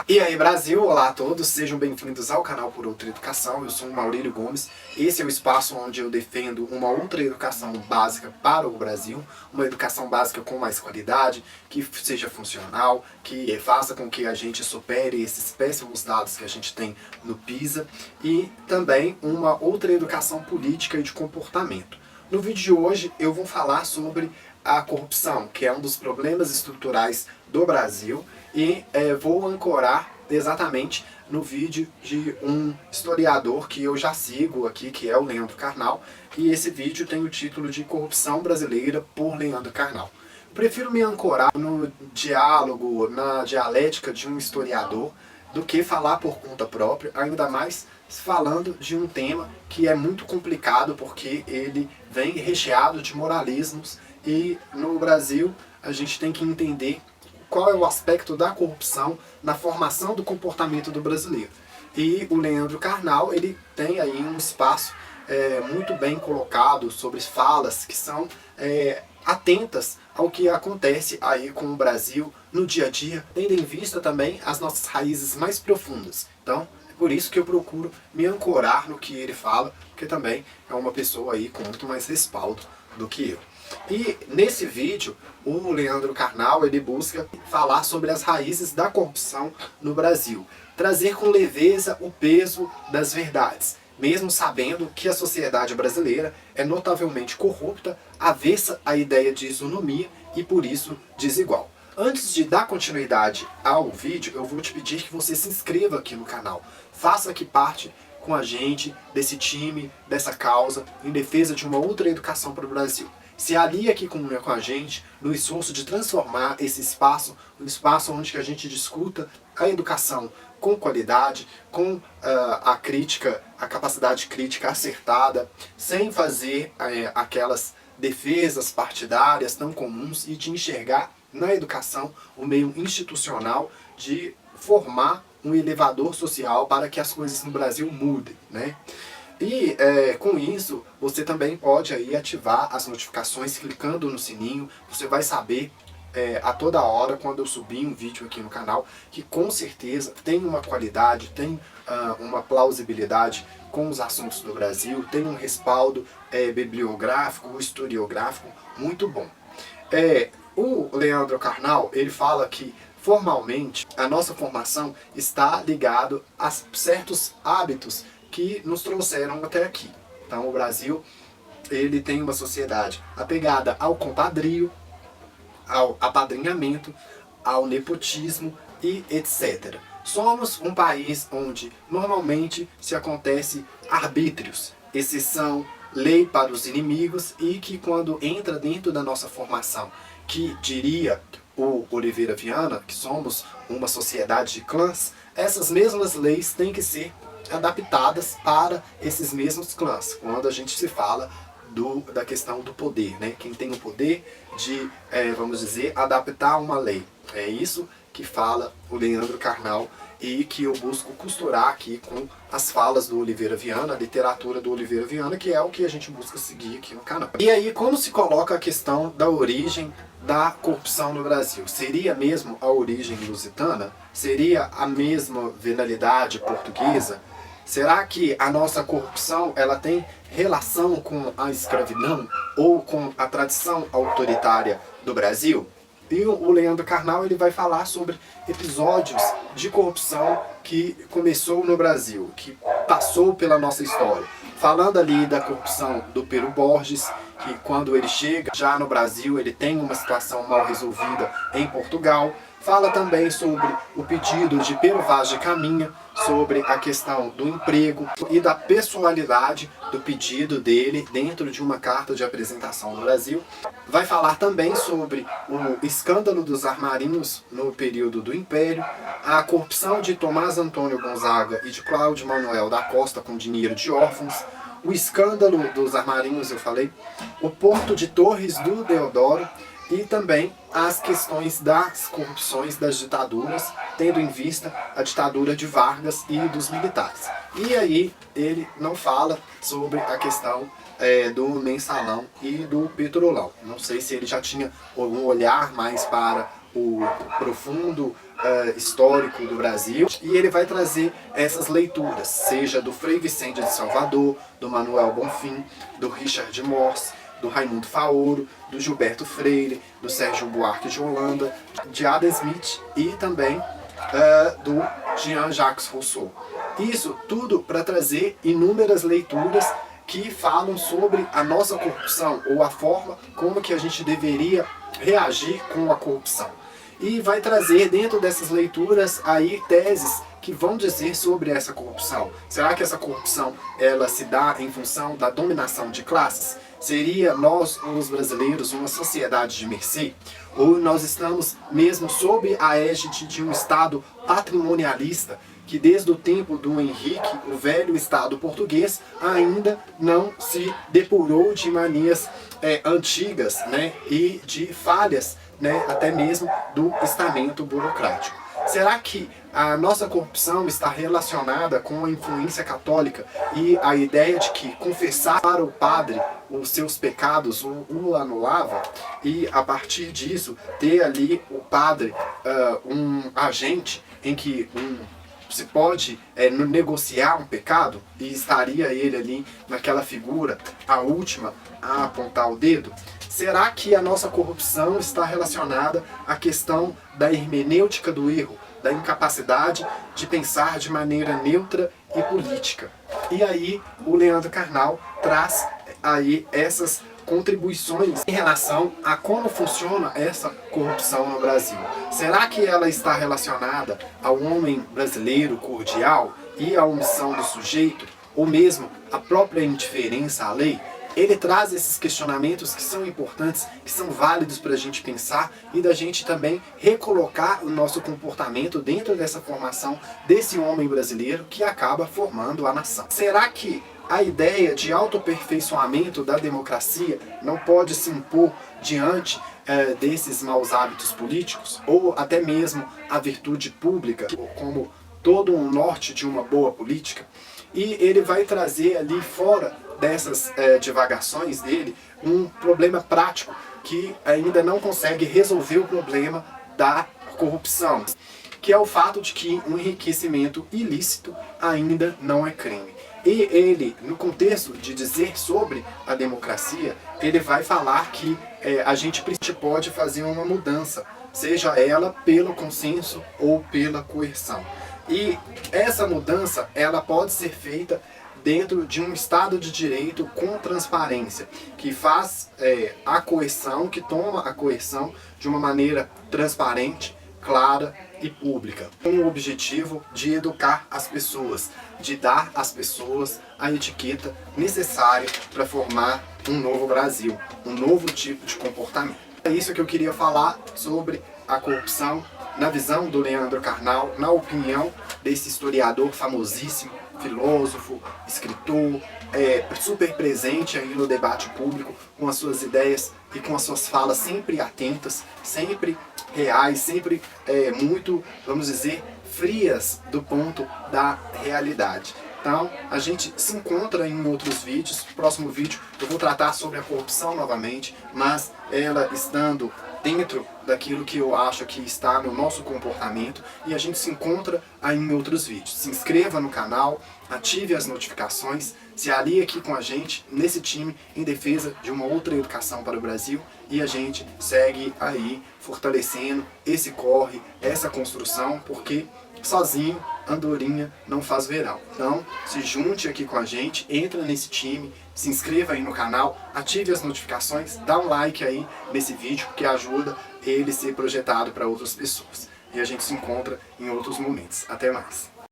E aí Brasil, olá a todos, sejam bem-vindos ao canal Por Outra Educação. Eu sou o Maurílio Gomes. Esse é o espaço onde eu defendo uma outra educação básica para o Brasil, uma educação básica com mais qualidade, que seja funcional, que faça com que a gente supere esses péssimos dados que a gente tem no PISA, e também uma outra educação política e de comportamento. No vídeo de hoje eu vou falar sobre a corrupção, que é um dos problemas estruturais do Brasil, e vou ancorar exatamente no vídeo de um historiador que eu já sigo aqui, que é o Leandro Carnal, e esse vídeo tem o título de Corrupção Brasileira por Leandro Carnal. Prefiro me ancorar no diálogo, na dialética de um historiador, do que falar por conta própria, ainda mais falando de um tema que é muito complicado, porque ele vem recheado de moralismos, e no Brasil a gente tem que entender qual é o aspecto da corrupção na formação do comportamento do brasileiro. E o Leandro Carnal, ele tem aí um espaço muito bem colocado sobre falas que são atentas ao que acontece aí com o Brasil no dia a dia, tendo em vista também as nossas raízes mais profundas. Então, é por isso que eu procuro me ancorar no que ele fala, porque também é uma pessoa aí com muito mais respaldo do que eu. E nesse vídeo, o Leandro Carnal, ele busca falar sobre as raízes da corrupção no Brasil, trazer com leveza o peso das verdades, mesmo sabendo que a sociedade brasileira é notavelmente corrupta, avessa à ideia de isonomia e por isso desigual. Antes de dar continuidade ao vídeo, eu vou te pedir que você se inscreva aqui no canal, faça aqui parte com a gente desse time, dessa causa, em defesa de uma outra educação para o Brasil. Se alie aqui com a gente no esforço de transformar esse espaço, um espaço onde a gente discuta a educação com qualidade, com a crítica, a capacidade crítica acertada, sem fazer aquelas defesas partidárias tão comuns, e de enxergar na educação o meio institucional de formar um elevador social para que as coisas no Brasil mudem, né? E com isso, você também pode aí ativar as notificações clicando no sininho. Você vai saber a toda hora quando eu subir um vídeo aqui no canal, que com certeza tem uma qualidade, tem uma plausibilidade com os assuntos do Brasil, tem um respaldo bibliográfico, historiográfico muito bom. O Leandro Carnal, ele fala que formalmente a nossa formação está ligado a certos hábitos que nos trouxeram até aqui. Então o Brasil, ele tem uma sociedade apegada ao compadrio, ao apadrinhamento, ao nepotismo e etc. Somos um país onde normalmente se acontece arbítrios, exceção, lei para os inimigos, e que quando entra dentro da nossa formação, que diria o Oliveira Viana, que somos uma sociedade de clãs, essas mesmas leis têm que ser adaptadas para esses mesmos clãs, quando a gente se fala da questão do poder, né? Quem tem o poder de, vamos dizer, adaptar uma lei. É isso que fala o Leandro Carnal, e que eu busco costurar aqui com as falas do Oliveira Viana, a literatura do Oliveira Viana, que é o que a gente busca seguir aqui no canal. E aí, como se coloca a questão da origem da corrupção no Brasil? Seria mesmo a origem lusitana? Seria a mesma venalidade portuguesa? Será que a nossa corrupção ela tem relação com a escravidão ou com a tradição autoritária do Brasil? E o Leandro Carnal, ele vai falar sobre episódios de corrupção que começou no Brasil, que passou pela nossa história. Falando ali da corrupção do Pero Borges, que quando ele chega já no Brasil, ele tem uma situação mal resolvida em Portugal. Fala também sobre o pedido de Pero Vaz de Caminha, sobre a questão do emprego e da pessoalidade do pedido dele dentro de uma carta de apresentação no Brasil. Vai falar também sobre o escândalo dos armarinhos no período do Império, a corrupção de Tomás Antônio Gonzaga e de Cláudio Manuel da Costa com dinheiro de órfãos, o escândalo dos armarinhos, eu falei, o Porto de Torres do Deodoro, e também as questões das corrupções das ditaduras, tendo em vista a ditadura de Vargas e dos militares. E aí ele não fala sobre a questão do mensalão e do petrolão. Não sei se ele já tinha um olhar mais para o profundo histórico do Brasil, e ele vai trazer essas leituras, seja do Frei Vicente de Salvador, do Manuel Bonfim, do Richard Morse, do Raimundo Faoro, do Gilberto Freire, do Sérgio Buarque de Holanda, de Adam Smith e também do Jean-Jacques Rousseau. Isso tudo para trazer inúmeras leituras que falam sobre a nossa corrupção, ou a forma como que a gente deveria reagir com a corrupção. E vai trazer dentro dessas leituras aí teses que vão dizer sobre essa corrupção. Será que essa corrupção ela se dá em função da dominação de classes? Seria nós, os brasileiros, uma sociedade de mercê? Ou nós estamos mesmo sob a égide de um Estado patrimonialista que desde o tempo do Henrique, o velho Estado português, ainda não se depurou de manias antigas, né, e de falhas, né, até mesmo do estamento burocrático. Será que a nossa corrupção está relacionada com a influência católica e a ideia de que confessar para o padre os seus pecados o anulava, e a partir disso ter ali o padre um agente em que se pode negociar um pecado, e estaria ele ali naquela figura, a última a apontar o dedo? Será que a nossa corrupção está relacionada à questão da hermenêutica do erro, da incapacidade de pensar de maneira neutra e política? E aí o Leandro Carnal traz aí essas contribuições em relação a como funciona essa corrupção no Brasil. Será que ela está relacionada ao homem brasileiro cordial e à omissão do sujeito, ou mesmo à própria indiferença à lei? Ele traz esses questionamentos que são importantes, que são válidos para a gente pensar e da gente também recolocar o nosso comportamento dentro dessa formação desse homem brasileiro que acaba formando a nação. Será que a ideia de autoaperfeiçoamento da democracia não pode se impor diante desses maus hábitos políticos? Ou até mesmo a virtude pública como todo um norte de uma boa política? E ele vai trazer ali fora dessas divagações dele um problema prático que ainda não consegue resolver o problema da corrupção, que é o fato de que um enriquecimento ilícito ainda não é crime. E ele, no contexto de dizer sobre a democracia, ele vai falar que a gente pode fazer uma mudança, seja ela pelo consenso ou pela coerção. E essa mudança ela pode ser feita dentro de um Estado de Direito com transparência, que faz a coerção, que toma a coerção de uma maneira transparente, clara e pública, com o objetivo de educar as pessoas, de dar às pessoas a etiqueta necessária para formar um novo Brasil, um novo tipo de comportamento. É isso que eu queria falar sobre a corrupção na visão do Leandro Carnal, na opinião desse historiador famosíssimo, filósofo, escritor, super presente aí no debate público, com as suas ideias e com as suas falas sempre atentas, sempre reais, sempre muito, vamos dizer, frias do ponto da realidade. Então, a gente se encontra em outros vídeos. No próximo vídeo eu vou tratar sobre a corrupção novamente, mas ela estando dentro daquilo que eu acho que está no nosso comportamento, e a gente se encontra aí em outros vídeos. Se inscreva no canal, ative as notificações, se alie aqui com a gente nesse time em defesa de uma outra educação para o Brasil, e a gente segue aí fortalecendo esse corre, essa construção, porque sozinho andorinha não faz verão. Então se junte aqui com a gente, entra nesse time, se inscreva aí no canal, ative as notificações, dá um like aí nesse vídeo que ajuda ele a ser projetado para outras pessoas. E a gente se encontra em outros momentos. Até mais!